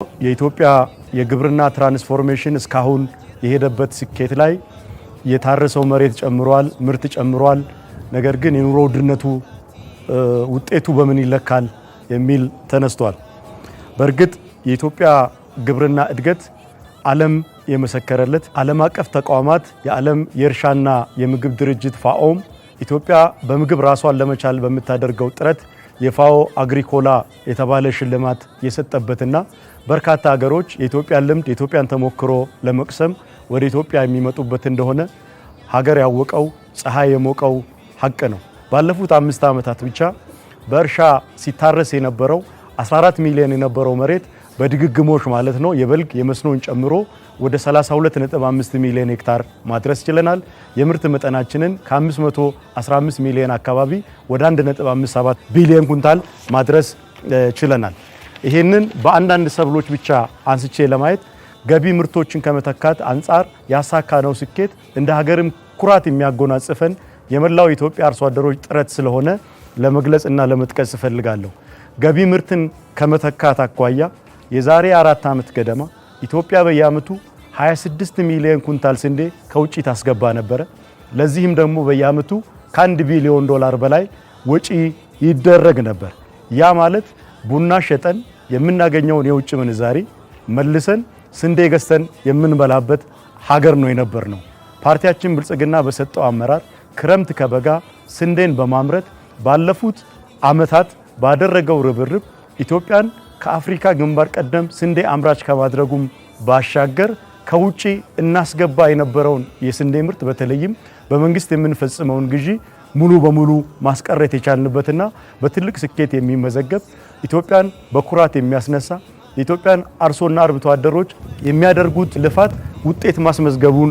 የኢትዮጵያ የግብርና ትራንስፎርሜሽን እስካሁን የሄደበት ስኬት ላይ የታረሰው መሬት ጨምሯል፣ ምርት ጨምሯል። ነገር ግን የኑሮ ውድነቱ ውጤቱ በምን ይለካል የሚል ተነስቷል። በእርግጥ የኢትዮጵያ ግብርና እድገት ዓለም የመሰከረለት ዓለም አቀፍ ተቋማት የዓለም የእርሻና የምግብ ድርጅት ፋኦም ኢትዮጵያ በምግብ ራሷን ለመቻል በምታደርገው ጥረት የፋኦ አግሪኮላ የተባለ ሽልማት የሰጠበትና በርካታ ሀገሮች የኢትዮጵያን ልምድ የኢትዮጵያን ተሞክሮ ለመቅሰም ወደ ኢትዮጵያ የሚመጡበት እንደሆነ ሀገር ያወቀው ፀሐይ የሞቀው ሀቅ ነው። ባለፉት 5 ዓመታት ብቻ በእርሻ ሲታረስ የነበረው 14 ሚሊዮን የነበረው መሬት በድግግሞሽ ማለት ነው የበልግ የመስኖን ጨምሮ ወደ 32.5 ሚሊዮን ሄክታር ማድረስ ችለናል። የምርት መጠናችንን ከ515 ሚሊዮን አካባቢ ወደ 1.57 ቢሊዮን ኩንታል ማድረስ ችለናል። ይሄንን በአንዳንድ ሰብሎች ብቻ አንስቼ ለማየት ገቢ ምርቶችን ከመተካት አንጻር ያሳካነው ስኬት እንደ ሀገርም ኩራት የሚያጎናጽፈን የመላው ኢትዮጵያ አርሶ አደሮች ጥረት ስለሆነ ለመግለጽና ለመጥቀስ እፈልጋለሁ። ገቢ ምርትን ከመተካት አኳያ የዛሬ 4 ዓመት ገደማ ኢትዮጵያ በየዓመቱ 26 ሚሊዮን ኩንታል ስንዴ ከውጪ ታስገባ ነበረ። ለዚህም ደግሞ በየዓመቱ ከ1 ቢሊዮን ዶላር በላይ ወጪ ይደረግ ነበር። ያ ማለት ቡና ሸጠን የምናገኘውን የውጭ ምንዛሪ መልሰን ስንዴ ገዝተን የምንበላበት ሀገር ነው የነበርነው። ፓርቲያችን ብልጽግና በሰጠው አመራር ክረምት ከበጋ ስንዴን በማምረት ባለፉት ዓመታት ባደረገው ርብርብ ኢትዮጵያን ከአፍሪካ ግንባር ቀደም ስንዴ አምራች ከማድረጉም ባሻገር ከውጪ እናስገባ የነበረውን የስንዴ ምርት በተለይም በመንግስት የምንፈጽመውን ግዢ ሙሉ በሙሉ ማስቀረት የቻልንበትና በትልቅ ስኬት የሚመዘገብ ኢትዮጵያን በኩራት የሚያስነሳ የኢትዮጵያን አርሶና አርብቶ አደሮች የሚያደርጉት ልፋት ውጤት ማስመዝገቡን